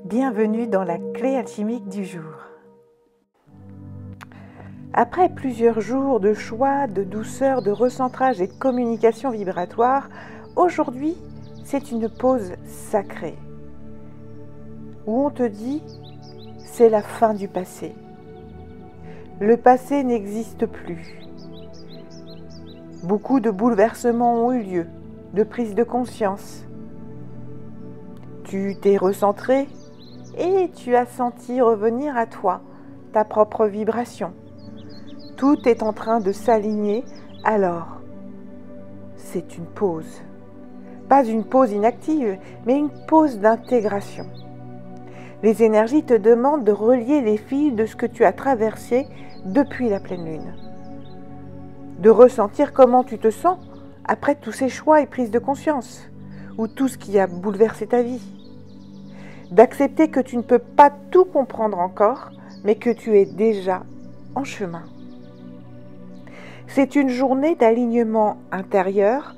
Bienvenue dans la clé alchimique du jour. Après plusieurs jours de choix, de douceur, de recentrage et de communication vibratoire, aujourd'hui, c'est une pause sacrée où on te dit c'est la fin du passé. Le passé n'existe plus. Beaucoup de bouleversements ont eu lieu, de prise de conscience. Tu t'es recentré et tu as senti revenir à toi ta propre vibration. Tout est en train de s'aligner, alors c'est une pause. Pas une pause inactive, mais une pause d'intégration. Les énergies te demandent de relier les fils de ce que tu as traversé depuis la pleine lune. De ressentir comment tu te sens après tous ces choix et prises de conscience, ou tout ce qui a bouleversé ta vie. D'accepter que tu ne peux pas tout comprendre encore, mais que tu es déjà en chemin. C'est une journée d'alignement intérieur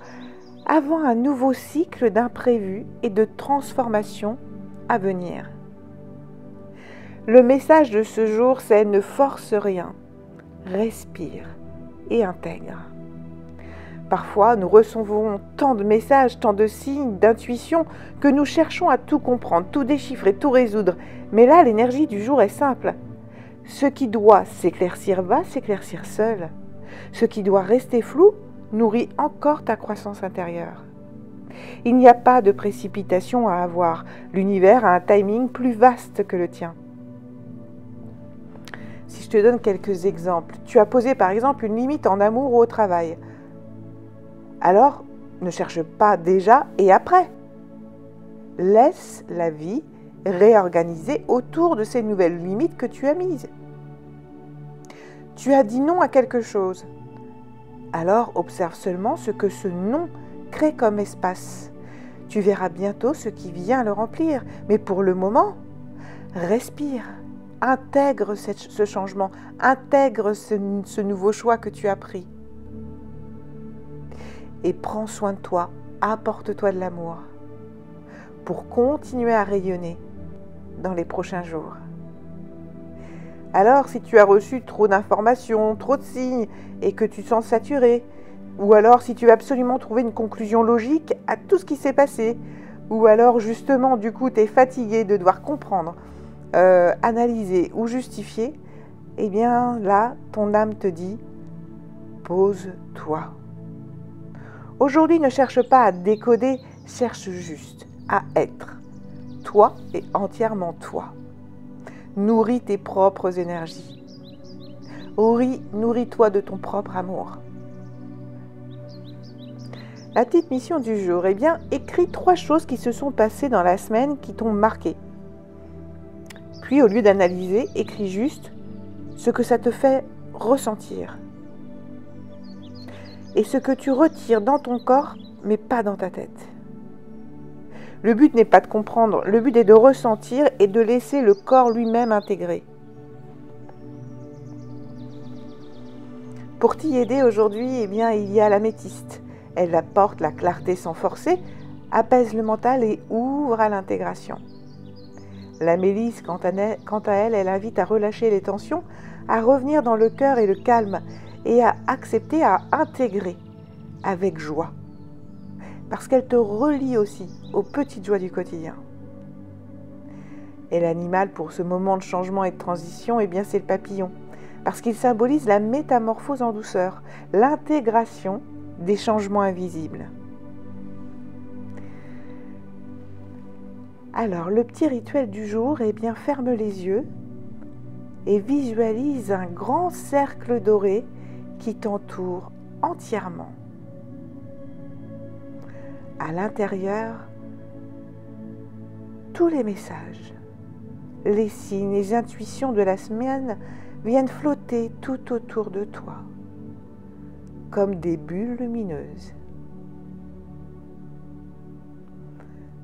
avant un nouveau cycle d'imprévus et de transformation à venir. Le message de ce jour, c'est ne force rien, respire et intègre. Parfois, nous recevons tant de messages, tant de signes, d'intuition, que nous cherchons à tout comprendre, tout déchiffrer, tout résoudre. Mais là, l'énergie du jour est simple. Ce qui doit s'éclaircir va s'éclaircir seul. Ce qui doit rester flou nourrit encore ta croissance intérieure. Il n'y a pas de précipitation à avoir. L'univers a un timing plus vaste que le tien. Si je te donne quelques exemples, tu as posé par exemple une limite en amour ou au travail. Alors, ne cherche pas déjà et après. Laisse la vie réorganiser autour de ces nouvelles limites que tu as mises. Tu as dit non à quelque chose. Alors, observe seulement ce que ce non crée comme espace. Tu verras bientôt ce qui vient le remplir. Mais pour le moment, respire. Intègre ce changement. Intègre ce nouveau choix que tu as pris. Et prends soin de toi, apporte-toi de l'amour pour continuer à rayonner dans les prochains jours. Alors, si tu as reçu trop d'informations, trop de signes et que tu te sens saturé, ou alors si tu veux absolument trouver une conclusion logique à tout ce qui s'est passé, ou alors justement du coup tu es fatigué de devoir comprendre, analyser ou justifier, eh bien là, ton âme te dit « pose-toi ». Aujourd'hui, ne cherche pas à décoder, cherche juste à être. Toi et entièrement toi. Nourris tes propres énergies. Nourris-toi de ton propre amour. La petite mission du jour, eh bien, écris 3 choses qui se sont passées dans la semaine qui t'ont marqué. Puis, au lieu d'analyser, écris juste ce que ça te fait ressentir. Et ce que tu retires dans ton corps, mais pas dans ta tête. Le but n'est pas de comprendre, le but est de ressentir et de laisser le corps lui-même intégrer. Pour t'y aider aujourd'hui, eh bien, il y a l'améthyste. Elle apporte la clarté sans forcer, apaise le mental et ouvre à l'intégration. La mélisse, quant à elle, elle invite à relâcher les tensions, à revenir dans le cœur et le calme, et à accepter, à intégrer avec joie. Parce qu'elle te relie aussi aux petites joies du quotidien. Et l'animal pour ce moment de changement et de transition, eh bien c'est le papillon. Parce qu'il symbolise la métamorphose en douceur, l'intégration des changements invisibles. Alors, le petit rituel du jour, eh bien ferme les yeux et visualise un grand cercle doré qui t'entoure entièrement. À l'intérieur, tous les messages, les signes, les intuitions de la semaine viennent flotter tout autour de toi, comme des bulles lumineuses.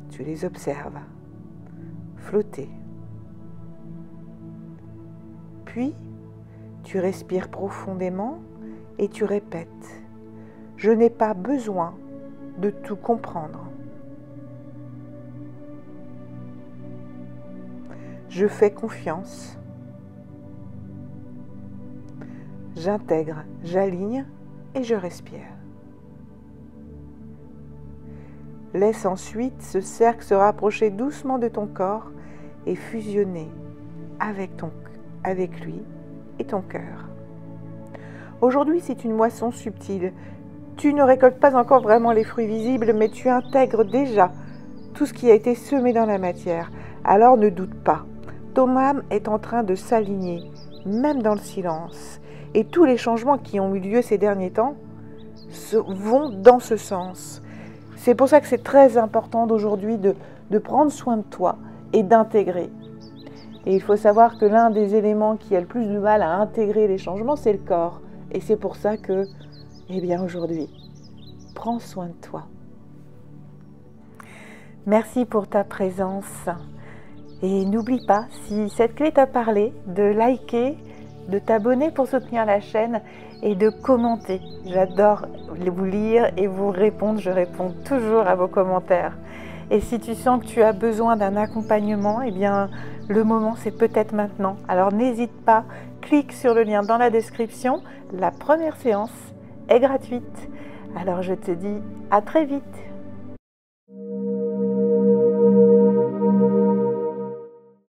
Tu les observes flotter. Puis, tu respires profondément et tu répètes « Je n'ai pas besoin de tout comprendre ». Je fais confiance. J'intègre, j'aligne et je respire. Laisse ensuite ce cercle se rapprocher doucement de ton corps et fusionner avec lui et ton cœur. Aujourd'hui, c'est une moisson subtile. Tu ne récoltes pas encore vraiment les fruits visibles, mais tu intègres déjà tout ce qui a été semé dans la matière. Alors ne doute pas. Ton âme est en train de s'aligner, même dans le silence. Et tous les changements qui ont eu lieu ces derniers temps vont dans ce sens. C'est pour ça que c'est très important d'aujourd'hui de prendre soin de toi et d'intégrer. Et il faut savoir que l'un des éléments qui a le plus de mal à intégrer les changements, c'est le corps. Et c'est pour ça que, aujourd'hui, prends soin de toi. Merci pour ta présence. Et n'oublie pas, si cette clé t'a parlé, de liker, de t'abonner pour soutenir la chaîne et de commenter. J'adore vous lire et vous répondre. Je réponds toujours à vos commentaires. Et si tu sens que tu as besoin d'un accompagnement, le moment c'est peut-être maintenant. Alors n'hésite pas, clique sur le lien dans la description. La première séance est gratuite. Alors je te dis à très vite.